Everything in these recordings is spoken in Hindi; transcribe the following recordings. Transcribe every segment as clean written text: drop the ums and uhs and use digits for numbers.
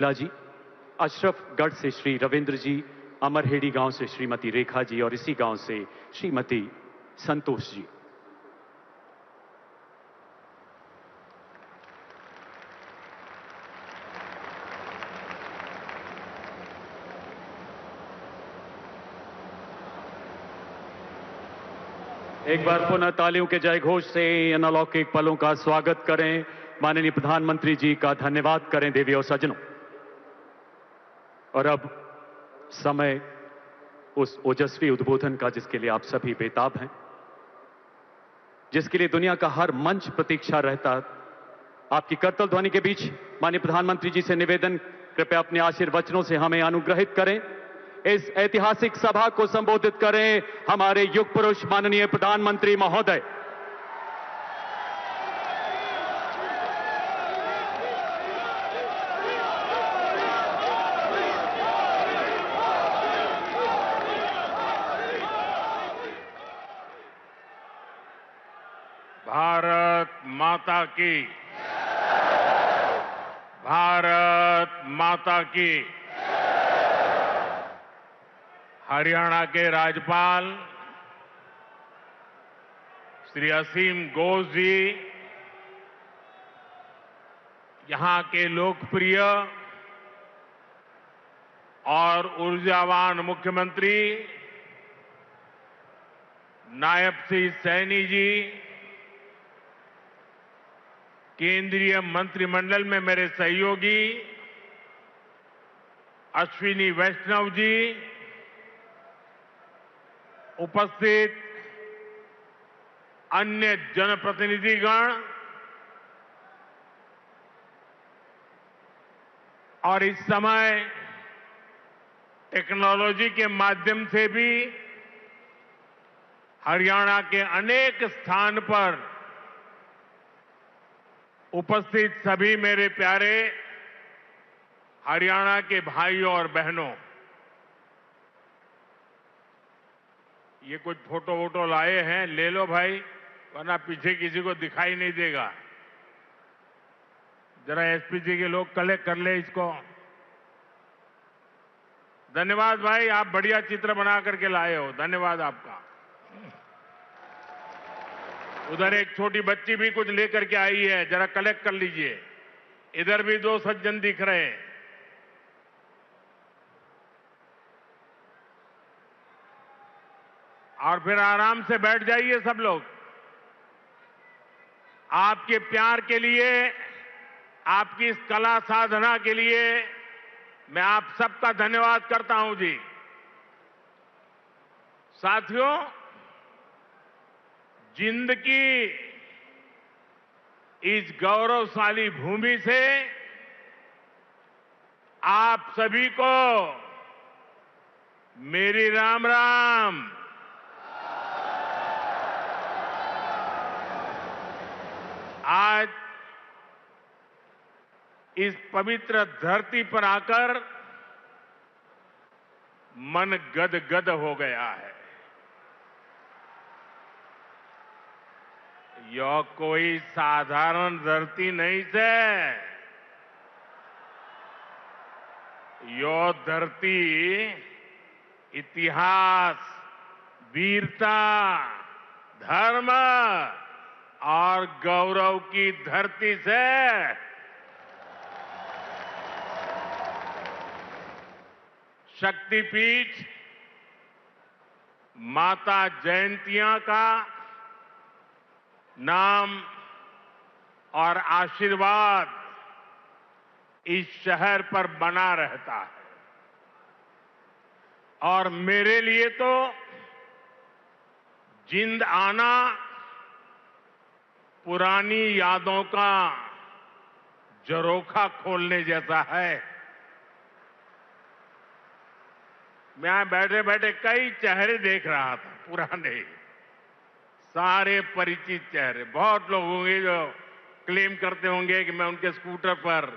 जी, अशरफगढ़ से श्री रविंद्र जी, अमरहेड़ी गांव से श्रीमती रेखा जी और इसी गांव से श्रीमती संतोष जी। एक बार पुनः तालियों के जय घोष से इन अलौकिक पलों का स्वागत करें। माननीय प्रधानमंत्री जी का धन्यवाद करें देवी और सज्जनों। और अब समय उस ओजस्वी उद्बोधन का जिसके लिए आप सभी बेताब हैं, जिसके लिए दुनिया का हर मंच प्रतीक्षा रहता। आपकी करतल ध्वनि के बीच माननीय प्रधानमंत्री जी से निवेदन, कृपया अपने आशीर्वचनों से हमें अनुग्रहित करें। इस ऐतिहासिक सभा को संबोधित करें हमारे युग पुरुष माननीय प्रधानमंत्री महोदय। भारत माता की, भारत माता की। हरियाणा के राज्यपाल श्री असीम घोष जी, यहां के लोकप्रिय और ऊर्जावान मुख्यमंत्री नायब सिंह सैनी जी, केंद्रीय मंत्रिमंडल में मेरे सहयोगी अश्विनी वैष्णव जी, उपस्थित अन्य जनप्रतिनिधिगण और इस समय टेक्नोलॉजी के माध्यम से भी हरियाणा के अनेक स्थान पर उपस्थित सभी मेरे प्यारे हरियाणा के भाइयों और बहनों, ये कुछ फोटो वोटो लाए हैं, ले लो भाई, वरना पीछे किसी को दिखाई नहीं देगा। जरा एसपी जी के लोग कलेक्ट कर ले इसको। धन्यवाद भाई, आप बढ़िया चित्र बना करके लाए हो, धन्यवाद आपका। उधर एक छोटी बच्ची भी कुछ लेकर के आई है, जरा कलेक्ट कर लीजिए। इधर भी दो सज्जन दिख रहे हैं। और फिर आराम से बैठ जाइए सब लोग। आपके प्यार के लिए, आपकी इस कला साधना के लिए मैं आप सबका धन्यवाद करता हूं जी। साथियों, जिंद की इस गौरवशाली भूमि से आप सभी को मेरी राम राम। आज इस पवित्र धरती पर आकर मन गदगद हो गया है। यह कोई साधारण धरती नहीं से, यह धरती इतिहास, वीरता, धर्म और गौरव की धरती से शक्तिपीठ माता जयंतिया का नाम और आशीर्वाद इस शहर पर बना रहता है। और मेरे लिए तो जिंद आना पुरानी यादों का झरोखा खोलने जैसा है। मैं बैठे बैठे कई चेहरे देख रहा था, पुराने, सारे परिचित चेहरे। बहुत लोग होंगे जो क्लेम करते होंगे कि मैं उनके स्कूटर पर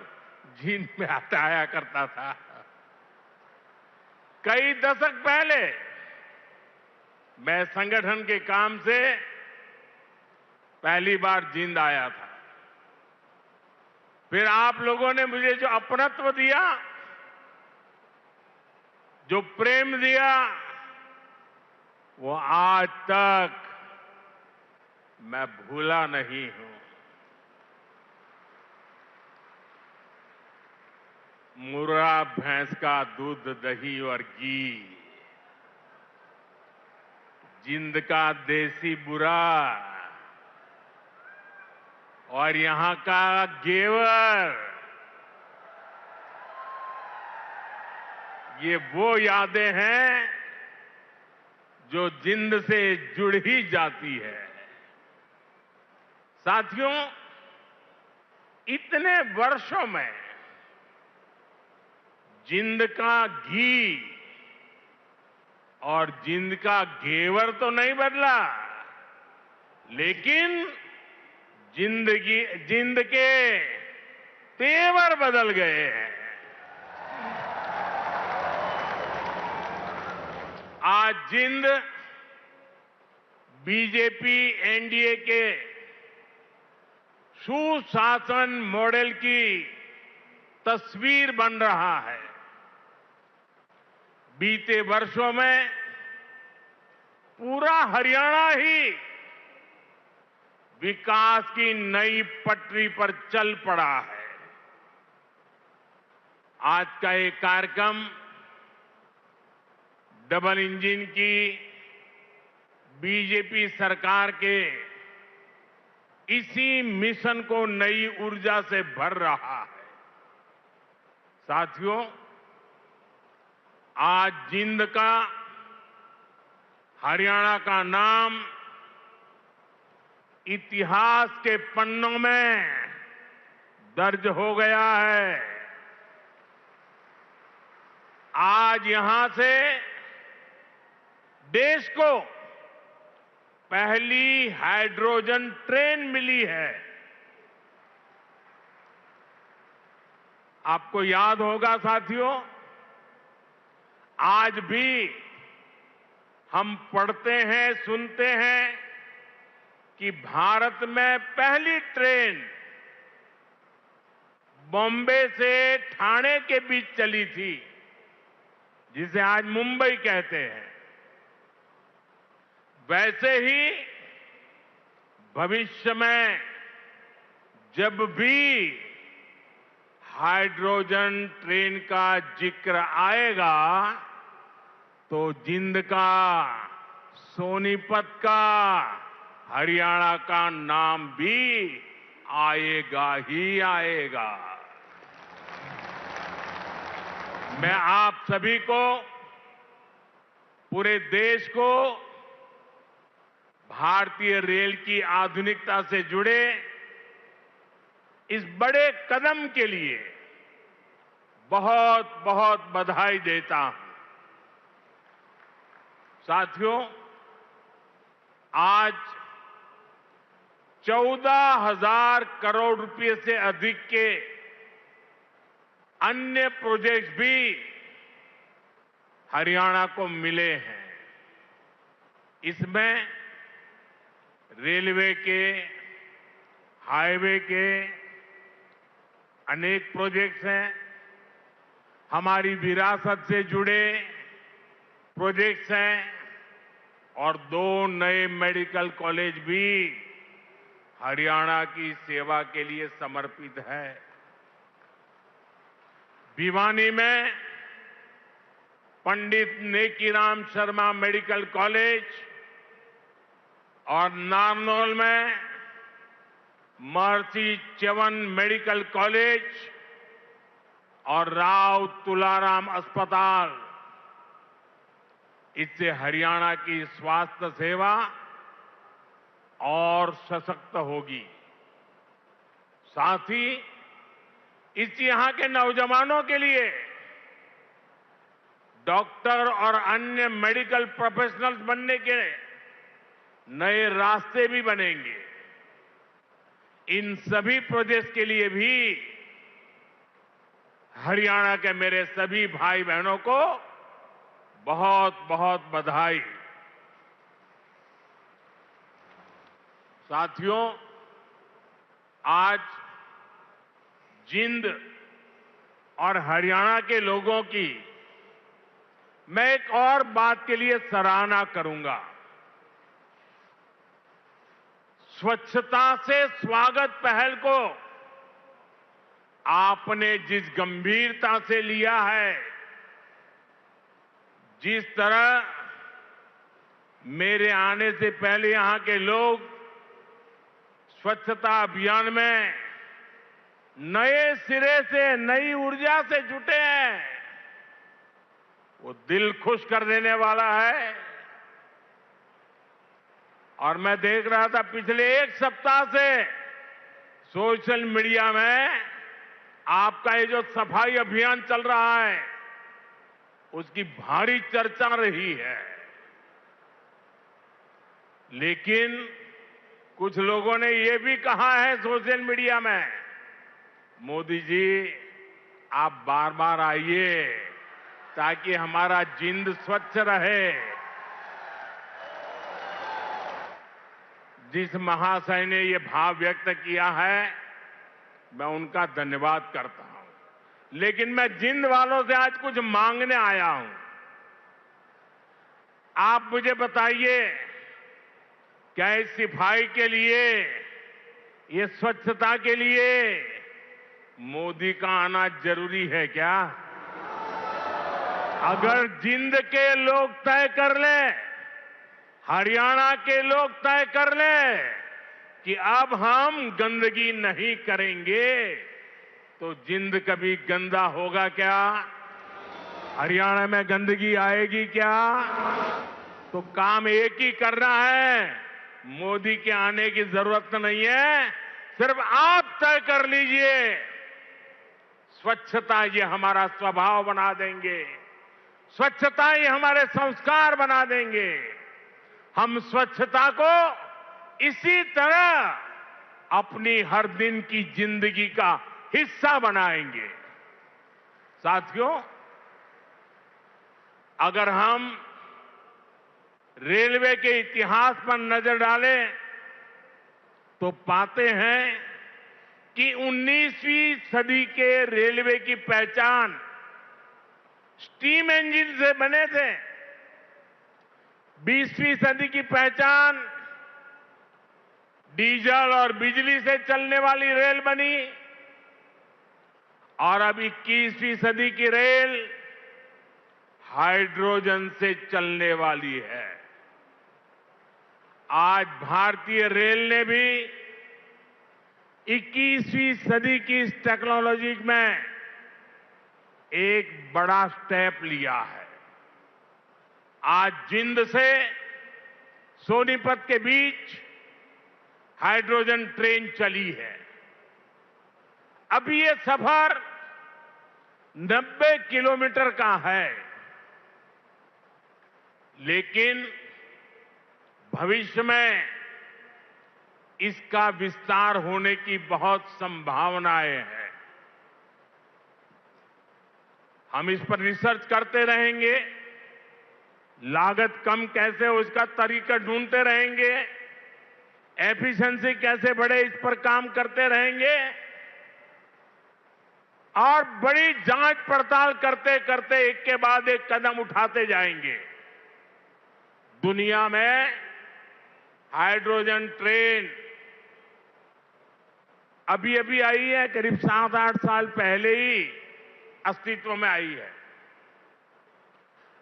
जींद में आया करता था। कई दशक पहले मैं संगठन के काम से पहली बार जींद आया था। फिर आप लोगों ने मुझे जो अपनत्व दिया, जो प्रेम दिया, वो आज तक मैं भूला नहीं हूं। मुर्रा भैंस का दूध, दही और घी, जिंद का देसी बुरा और यहां का घेवर, ये वो यादें हैं जो जिंद से जुड़ ही जाती है। साथियों, इतने वर्षों में जिंद का घी और जिंद का घेवर तो नहीं बदला, लेकिन जिंद के तेवर बदल गए हैं। आज जिंद बीजेपी एनडीए के सुशासन मॉडल की तस्वीर बन रहा है। बीते वर्षों में पूरा हरियाणा ही विकास की नई पटरी पर चल पड़ा है। आज का ये कार्यक्रम डबल इंजन की बीजेपी सरकार के इसी मिशन को नई ऊर्जा से भर रहा है। साथियों, आज जिंद का, हरियाणा का नाम इतिहास के पन्नों में दर्ज हो गया है। आज यहां से देश को पहली हाइड्रोजन ट्रेन मिली है। आपको याद होगा साथियों, आज भी हम पढ़ते हैं, सुनते हैं कि भारत में पहली ट्रेन बॉम्बे से ठाणे के बीच चली थी, जिसे आज मुंबई कहते हैं। वैसे ही भविष्य में जब भी हाइड्रोजन ट्रेन का जिक्र आएगा तो जिंद का, सोनीपत का, हरियाणा का नाम भी आएगा ही आएगा। मैं आप सभी को, पूरे देश को भारतीय रेल की आधुनिकता से जुड़े इस बड़े कदम के लिए बहुत बहुत बधाई देता हूं। साथियों, आज 14,000 करोड़ रुपए से अधिक के अन्य प्रोजेक्ट्स भी हरियाणा को मिले हैं। इसमें रेलवे के, हाईवे के अनेक प्रोजेक्ट्स हैं, हमारी विरासत से जुड़े प्रोजेक्ट्स हैं और 2 नए मेडिकल कॉलेज भी हरियाणा की सेवा के लिए समर्पित है। भिवानी में पंडित नेकीराम शर्मा मेडिकल कॉलेज और नारनौल में महर्षि च्यवन मेडिकल कॉलेज और राव तुलाराम अस्पताल, इससे हरियाणा की स्वास्थ्य सेवा और सशक्त होगी। साथ ही इससे यहां के नौजवानों के लिए डॉक्टर और अन्य मेडिकल प्रोफेशनल्स बनने के नए रास्ते भी बनेंगे। इन सभी प्रोजेक्ट्स के लिए भी हरियाणा के मेरे सभी भाई बहनों को बहुत बहुत बधाई। साथियों, आज जिंद और हरियाणा के लोगों की मैं एक और बात के लिए सराहना करूंगा। स्वच्छता से स्वागत पहल को आपने जिस गंभीरता से लिया है, जिस तरह मेरे आने से पहले यहां के लोग स्वच्छता अभियान में नए सिरे से, नई ऊर्जा से जुटे हैं, वो दिल खुश कर देने वाला है। और मैं देख रहा था पिछले एक सप्ताह से सोशल मीडिया में आपका ये जो सफाई अभियान चल रहा है, उसकी भारी चर्चा रही है। लेकिन कुछ लोगों ने ये भी कहा है सोशल मीडिया में, मोदी जी आप बार बार आइए ताकि हमारा जिंद स्वच्छ रहे। जिस महाशय ने ये भाव व्यक्त किया है, मैं उनका धन्यवाद करता हूं। लेकिन मैं जिंद वालों से आज कुछ मांगने आया हूं। आप मुझे बताइए, क्या इस सफाई के लिए, ये स्वच्छता के लिए मोदी का आना जरूरी है क्या? अगर जिंद के लोग तय कर लें, हरियाणा के लोग तय कर लें कि अब हम गंदगी नहीं करेंगे, तो जिंद कभी गंदा होगा क्या? हरियाणा में गंदगी आएगी क्या? तो काम एक ही करना है, मोदी के आने की जरूरत नहीं है, सिर्फ आप तय कर लीजिए। स्वच्छता ये हमारा स्वभाव बना देंगे, स्वच्छता ये हमारे संस्कार बना देंगे। हम स्वच्छता को इसी तरह अपनी हर दिन की जिंदगी का हिस्सा बनाएंगे। साथियों, अगर हम रेलवे के इतिहास पर नजर डालें तो पाते हैं कि 19वीं सदी के रेलवे की पहचान स्टीम इंजन से बने थे। 20वीं सदी की पहचान डीजल और बिजली से चलने वाली रेल बनी, और अब 21वीं सदी की रेल हाइड्रोजन से चलने वाली है। आज भारतीय रेल ने भी 21वीं सदी की इस टेक्नोलॉजी में एक बड़ा स्टेप लिया है। आज जिंद से सोनीपत के बीच हाइड्रोजन ट्रेन चली है। अभी ये सफर 90 किलोमीटर का है, लेकिन भविष्य में इसका विस्तार होने की बहुत संभावनाएं हैं। हम इस पर रिसर्च करते रहेंगे, लागत कम कैसे हो इसका तरीका ढूंढते रहेंगे, एफिशिएंसी कैसे बढ़े इस पर काम करते रहेंगे, और बड़ी जांच पड़ताल करते करते एक के बाद एक कदम उठाते जाएंगे। दुनिया में हाइड्रोजन ट्रेन अभी अभी आई है, करीब 7-8 साल पहले ही अस्तित्व में आई है।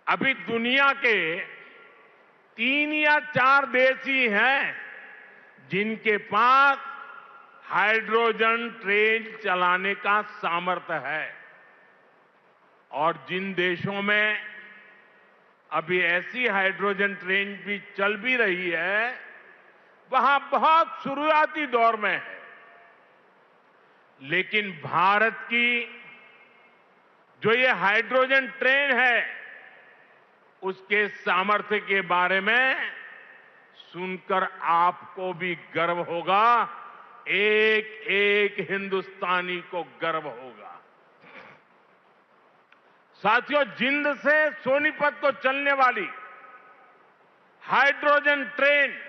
अभी दुनिया के 3 या 4 देश ही हैं जिनके पास हाइड्रोजन ट्रेन चलाने का सामर्थ्य है, और जिन देशों में अभी ऐसी हाइड्रोजन ट्रेन भी चल भी रही है, वहां बहुत शुरुआती दौर में है। लेकिन भारत की जो ये हाइड्रोजन ट्रेन है, उसके सामर्थ्य के बारे में सुनकर आपको भी गर्व होगा, एक एक हिंदुस्तानी को गर्व होगा। साथियों, जिंद से सोनीपत को चलने वाली हाइड्रोजन ट्रेन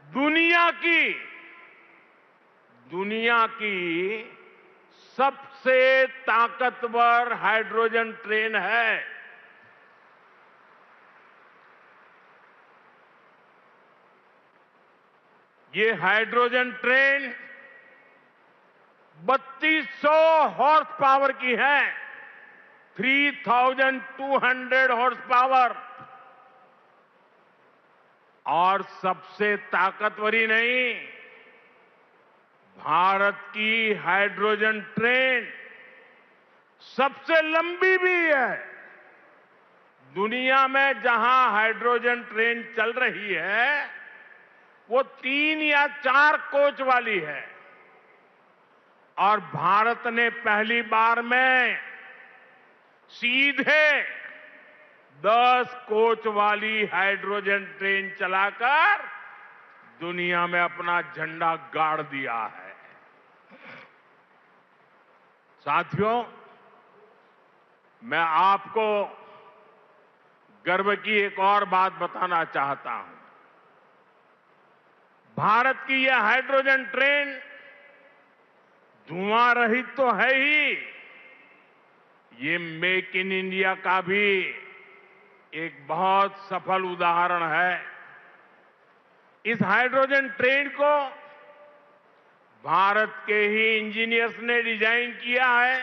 दुनिया की सबसे ताकतवर हाइड्रोजन ट्रेन है। ये हाइड्रोजन ट्रेन 3200 हॉर्स पावर की है, 3200 हॉर्स पावर। और सबसे ताकतवर ही नहीं, भारत की हाइड्रोजन ट्रेन सबसे लंबी भी है। दुनिया में जहां हाइड्रोजन ट्रेन चल रही है वो 3 या 4 कोच वाली है, और भारत ने पहली बार में सीधे 10 कोच वाली हाइड्रोजन ट्रेन चलाकर दुनिया में अपना झंडा गाड़ दिया है। साथियों, मैं आपको गर्व की एक और बात बताना चाहता हूं। भारत की यह हाइड्रोजन ट्रेन धुआं रहित तो है ही, ये मेक इन इंडिया का भी एक बहुत सफल उदाहरण है। इस हाइड्रोजन ट्रेन को भारत के ही इंजीनियर्स ने डिजाइन किया है,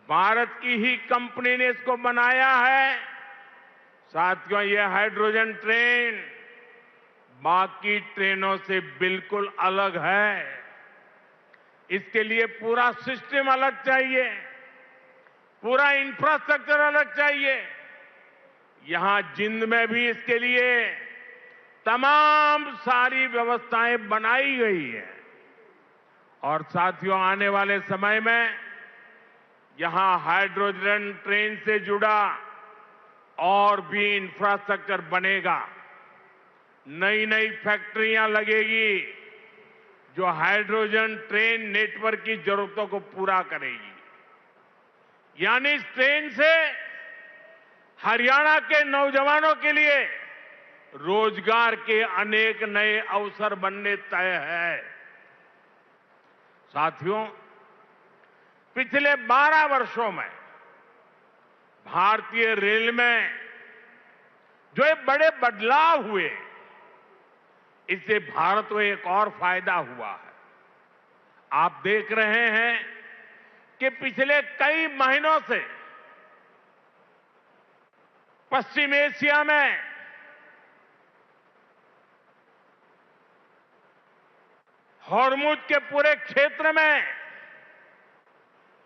भारत की ही कंपनी ने इसको बनाया है। साथियों, यह हाइड्रोजन ट्रेन बाकी ट्रेनों से बिल्कुल अलग है। इसके लिए पूरा सिस्टम अलग चाहिए, पूरा इंफ्रास्ट्रक्चर अलग चाहिए। यहां जिंद में भी इसके लिए तमाम सारी व्यवस्थाएं बनाई गई हैं। और साथियों, आने वाले समय में यहां हाइड्रोजन ट्रेन से जुड़ा और भी इंफ्रास्ट्रक्चर बनेगा। नई नई फैक्ट्रियां लगेगी जो हाइड्रोजन ट्रेन नेटवर्क की जरूरतों को पूरा करेगी। यानी इस ट्रेन से हरियाणा के नौजवानों के लिए रोजगार के अनेक नए अवसर बनने तय है। साथियों, पिछले 12 वर्षों में भारतीय रेल में जो एक बड़े बदलाव हुए, इससे भारत को एक और फायदा हुआ है। आप देख रहे हैं कि पिछले कई महीनों से पश्चिम एशिया में हॉर्मुज के पूरे क्षेत्र में,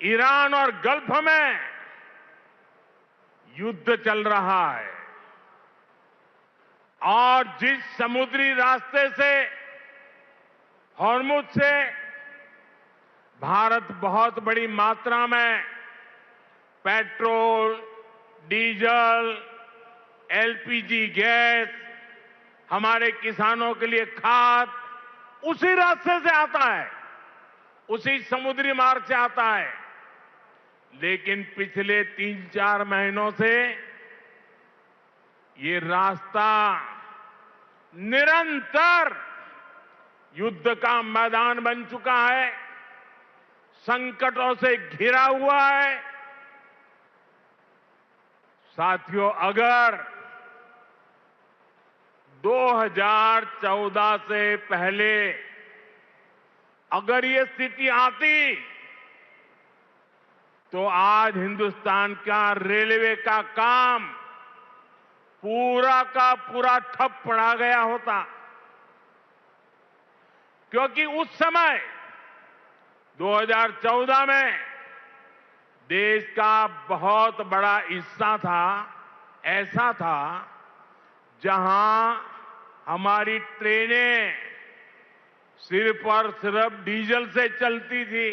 ईरान और गल्फ में युद्ध चल रहा है। और जिस समुद्री रास्ते से, हॉर्मुज से भारत बहुत बड़ी मात्रा में पेट्रोल, डीजल, एलपीजी गैस, हमारे किसानों के लिए खाद, उसी रास्ते से आता है, उसी समुद्री मार्ग से आता है। लेकिन पिछले 3-4 महीनों से ये रास्ता निरंतर युद्ध का मैदान बन चुका है, संकटों से घिरा हुआ है। साथियों, अगर 2014 से पहले अगर ये स्थिति आती तो आज हिंदुस्तान का रेलवे का काम पूरा का पूरा ठप पड़ा गया होता। क्योंकि उस समय 2014 में देश का बहुत बड़ा हिस्सा था, ऐसा था जहां हमारी ट्रेनें सिर्फ और सिर्फ डीजल से चलती थी।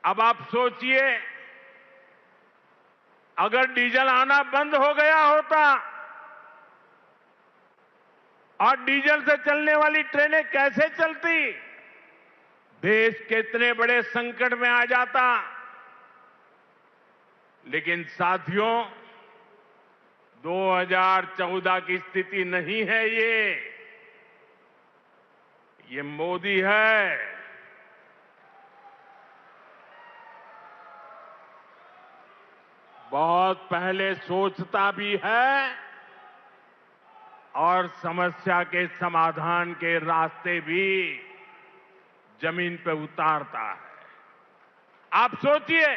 अब आप सोचिए, अगर डीजल आना बंद हो गया होता और डीजल से चलने वाली ट्रेनें कैसे चलती, देश कितने बड़े संकट में आ जाता। लेकिन साथियों, 2014 की स्थिति नहीं है ये मोदी है। बहुत पहले सोचता भी है और समस्या के समाधान के रास्ते भी जमीन पे उतारता है। आप सोचिए,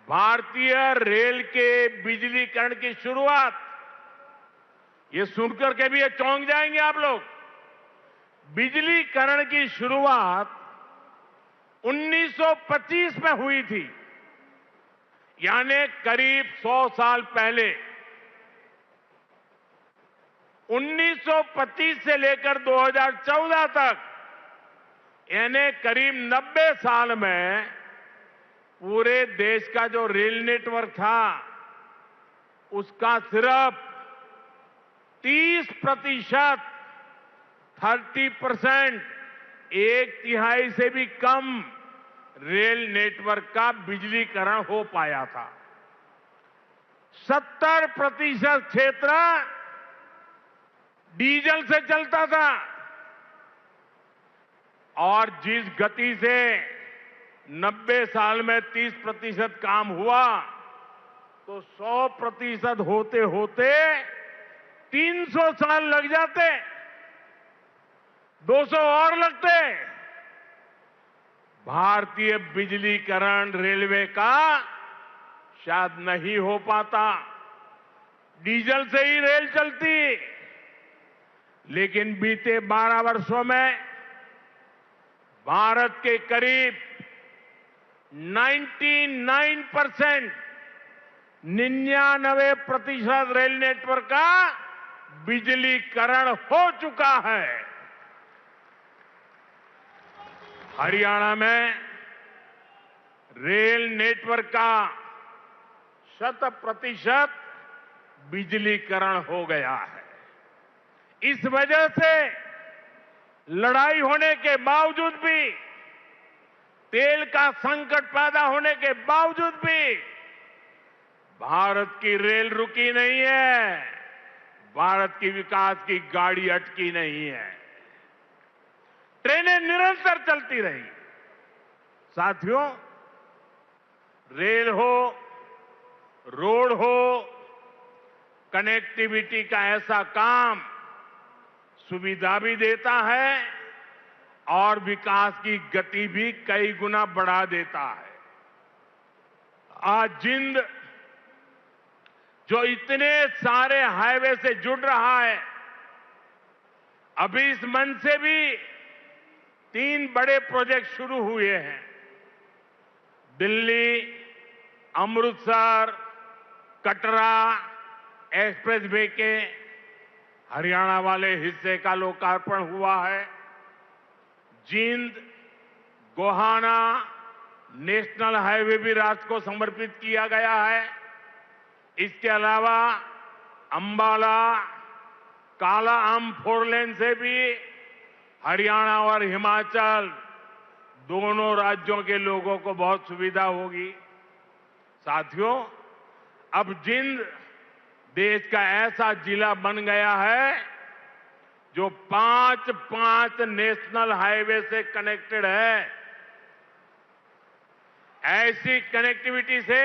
भारतीय रेल के बिजलीकरण की शुरुआत, ये सुनकर के भी ये चौंक जाएंगे आप लोग। बिजलीकरण की शुरुआत 1925 में हुई थी, यानी करीब 100 साल पहले। 1925 से लेकर 2014 तक, यानी करीब 90 साल में पूरे देश का जो रेल नेटवर्क था, उसका सिर्फ 30%, 30%, एक तिहाई से भी कम रेल नेटवर्क का बिजलीकरण हो पाया था। 70% क्षेत्र डीजल से चलता था और जिस गति से 90 साल में 30% काम हुआ, तो 100% होते होते 300 साल लग जाते, 200 और लगते। भारतीय बिजलीकरण रेलवे का शायद नहीं हो पाता, डीजल से ही रेल चलती। लेकिन बीते 12 वर्षों में भारत के करीब 99% रेल नेटवर्क का बिजलीकरण हो चुका है। हरियाणा में रेल नेटवर्क का 100% बिजलीकरण हो गया है। इस वजह से लड़ाई होने के बावजूद भी, तेल का संकट पैदा होने के बावजूद भी भारत की रेल रुकी नहीं है, भारत की विकास की गाड़ी अटकी नहीं है। ट्रेनें निरंतर चलती रही। साथियों, रेल हो, रोड हो, कनेक्टिविटी का ऐसा काम सुविधा भी देता है और विकास की गति भी कई गुना बढ़ा देता है। आज जिंद जो इतने सारे हाईवे से जुड़ रहा है, अभी इस मंच से भी 3 बड़े प्रोजेक्ट शुरू हुए हैं। दिल्ली, अमृतसर, कटरा एक्सप्रेस वे के हरियाणा वाले हिस्से का लोकार्पण हुआ है। जींद गोहाना नेशनल हाईवे भी राष्ट्र को समर्पित किया गया है। इसके अलावा अंबाला काला आम 4 लेन से भी हरियाणा और हिमाचल दोनों राज्यों के लोगों को बहुत सुविधा होगी। साथियों, अब जींद देश का ऐसा जिला बन गया है जो 5 नेशनल हाईवे से कनेक्टेड है। ऐसी कनेक्टिविटी से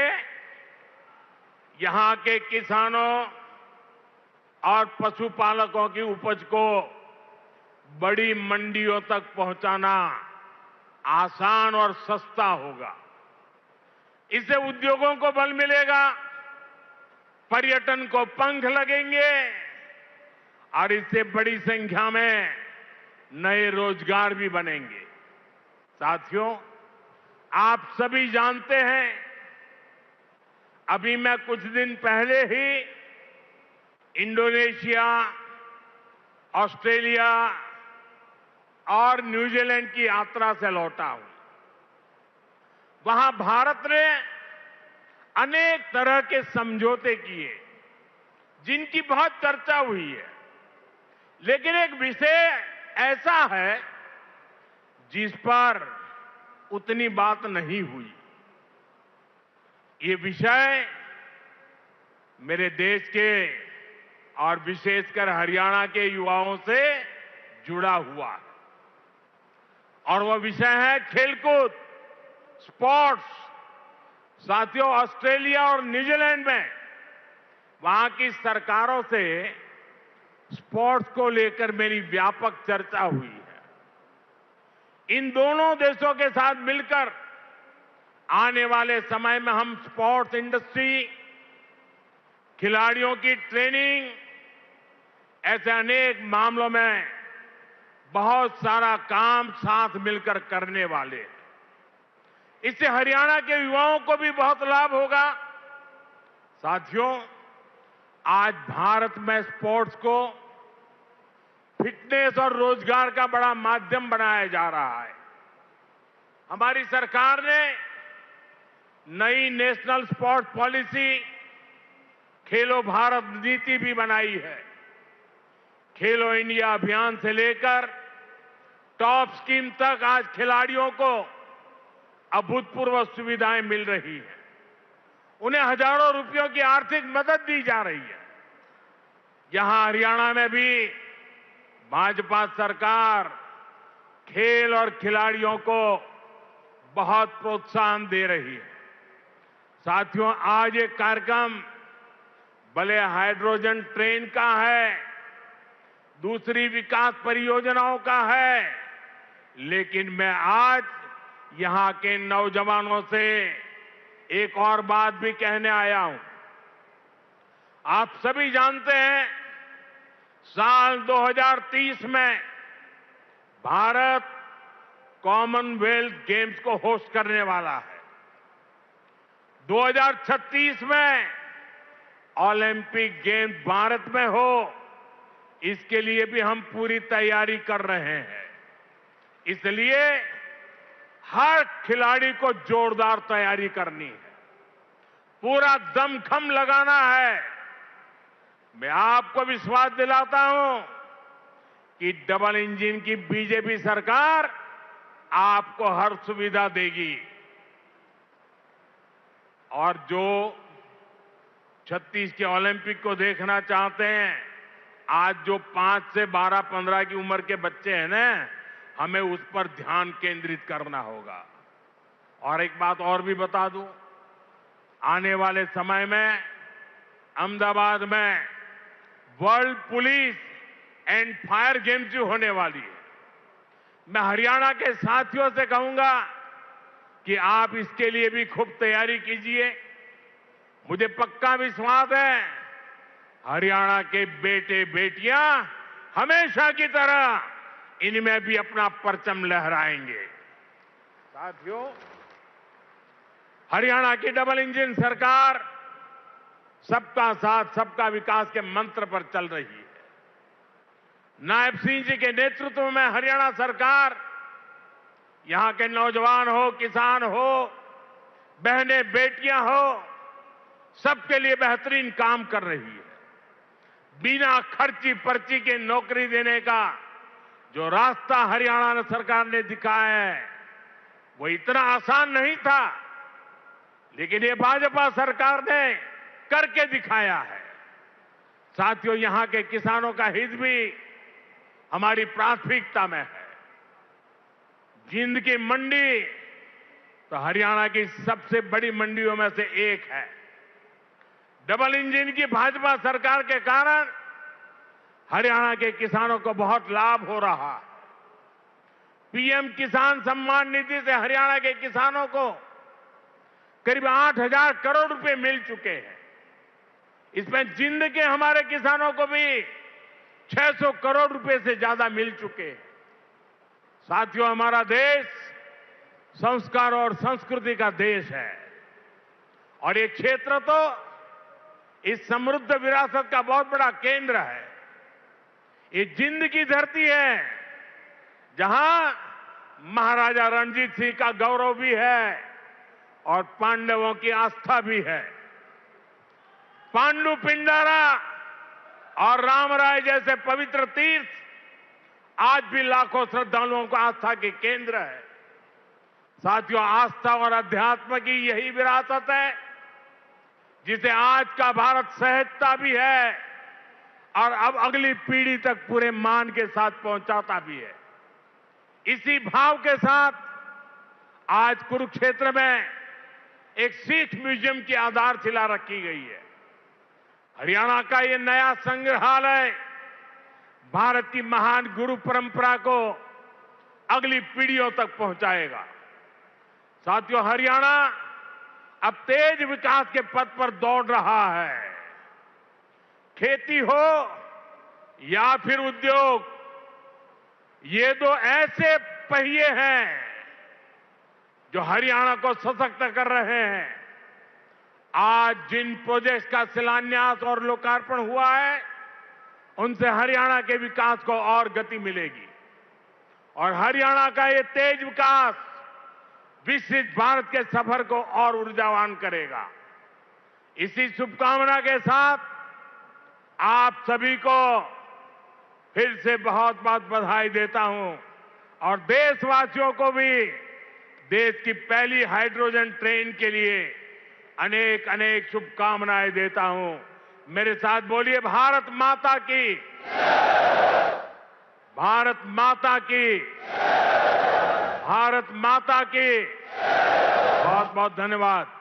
यहां के किसानों और पशुपालकों की उपज को बड़ी मंडियों तक पहुंचाना आसान और सस्ता होगा। इससे उद्योगों को बल मिलेगा, पर्यटन को पंख लगेंगे और इससे बड़ी संख्या में नए रोजगार भी बनेंगे। साथियों, आप सभी जानते हैं, अभी मैं कुछ दिन पहले ही इंडोनेशिया, ऑस्ट्रेलिया और न्यूजीलैंड की यात्रा से लौटा हूं। वहां भारत ने अनेक तरह के समझौते किए जिनकी बहुत चर्चा हुई है, लेकिन एक विषय ऐसा है जिस पर उतनी बात नहीं हुई। ये विषय मेरे देश के और विशेषकर हरियाणा के युवाओं से जुड़ा हुआ है और वह विषय है खेलकूद, स्पोर्ट्स। साथियों, ऑस्ट्रेलिया और न्यूजीलैंड में वहां की सरकारों से स्पोर्ट्स को लेकर मेरी व्यापक चर्चा हुई है। इन दोनों देशों के साथ मिलकर आने वाले समय में हम स्पोर्ट्स इंडस्ट्री, खिलाड़ियों की ट्रेनिंग, ऐसे अनेक मामलों में बहुत सारा काम साथ मिलकर करने वाले हैं। इससे हरियाणा के युवाओं को भी बहुत लाभ होगा। साथियों, आज भारत में स्पोर्ट्स को फिटनेस और रोजगार का बड़ा माध्यम बनाया जा रहा है। हमारी सरकार ने नई नेशनल स्पोर्ट्स पॉलिसी, खेलो भारत नीति भी बनाई है। खेलो इंडिया अभियान से लेकर टॉप स्कीम तक आज खिलाड़ियों को अभूतपूर्व सुविधाएं मिल रही हैं। उन्हें हजारों रुपयों की आर्थिक मदद दी जा रही है। यहां हरियाणा में भी भाजपा सरकार खेल और खिलाड़ियों को बहुत प्रोत्साहन दे रही है। साथियों, आज ये कार्यक्रम भले हाइड्रोजन ट्रेन का है, दूसरी विकास परियोजनाओं का है, लेकिन मैं आज यहां के नौजवानों से एक और बात भी कहने आया हूं। आप सभी जानते हैं, साल 2030 में भारत कॉमनवेल्थ गेम्स को होस्ट करने वाला है। 2036 में ओलंपिक गेम्स भारत में हो, इसके लिए भी हम पूरी तैयारी कर रहे हैं। इसलिए हर खिलाड़ी को जोरदार तैयारी करनी है, पूरा दमखम लगाना है। मैं आपको विश्वास दिलाता हूं कि डबल इंजन की बीजेपी सरकार आपको हर सुविधा देगी। और जो 36 के ओलंपिक को देखना चाहते हैं, आज जो 5 से 12-15 की उम्र के बच्चे हैं ना, हमें उस पर ध्यान केंद्रित करना होगा। और एक बात और भी बता दूं, आने वाले समय में अहमदाबाद में world police and fire games भी होने वाली है। मैं हरियाणा के साथियों से कहूंगा कि आप इसके लिए भी खूब तैयारी कीजिए। मुझे पक्का विश्वास है, हरियाणा के बेटे बेटियां हमेशा की तरह इनमें भी अपना परचम लहराएंगे। साथियों, हरियाणा की डबल इंजन सरकार सबका साथ सबका विकास के मंत्र पर चल रही है। नायब सिंह जी के नेतृत्व में हरियाणा सरकार यहां के नौजवान हो, किसान हो, बहनें बेटियां हो, सबके लिए बेहतरीन काम कर रही है। बिना खर्ची पर्ची के नौकरी देने का जो रास्ता हरियाणा सरकार ने दिखाया है, वो इतना आसान नहीं था, लेकिन ये भाजपा सरकार ने करके दिखाया है। साथियों, यहां के किसानों का हित भी हमारी प्राथमिकता में है। जिंद की मंडी तो हरियाणा की सबसे बड़ी मंडियों में से एक है। डबल इंजन की भाजपा सरकार के कारण हरियाणा के किसानों को बहुत लाभ हो रहा है। पीएम किसान सम्मान निधि से हरियाणा के किसानों को करीब 8,000 करोड़ रुपए मिल चुके हैं। इसमें जिंद के हमारे किसानों को भी 600 करोड़ रुपए से ज्यादा मिल चुके हैं। साथियों, हमारा देश संस्कार और संस्कृति का देश है और ये क्षेत्र तो इस समृद्ध विरासत का बहुत बड़ा केंद्र है। ये जिंद की धरती है, जहां महाराजा रणजीत सिंह का गौरव भी है और पांडवों की आस्था भी है। पांडु पिंडारा और रामराय जैसे पवित्र तीर्थ आज भी लाखों श्रद्धालुओं को आस्था के केंद्र है। साथियों, आस्था और अध्यात्म की यही विरासत है जिसे आज का भारत सहजता भी है और अब अगली पीढ़ी तक पूरे मान के साथ पहुंचाता भी है। इसी भाव के साथ आज कुरुक्षेत्र में एक सिख म्यूजियम की आधारशिला रखी गई है। हरियाणा का ये नया संग्रहालय भारत की महान गुरु परंपरा को अगली पीढ़ियों तक पहुंचाएगा। साथियों, हरियाणा अब तेज विकास के पथ पर दौड़ रहा है। खेती हो या फिर उद्योग, ये दो ऐसे पहिए हैं जो हरियाणा को सशक्त कर रहे हैं। आज जिन प्रोजेक्ट्स का शिलान्यास और लोकार्पण हुआ है, उनसे हरियाणा के विकास को और गति मिलेगी और हरियाणा का ये तेज विकास विकसित भारत के सफर को और ऊर्जावान करेगा। इसी शुभकामना के साथ आप सभी को फिर से बहुत बहुत बधाई देता हूं और देशवासियों को भी देश की पहली हाइड्रोजन ट्रेन के लिए अनेक अनेक शुभकामनाएं देता हूं। मेरे साथ बोलिए, भारत माता की, भारत माता की, भारत माता की। बहुत बहुत धन्यवाद।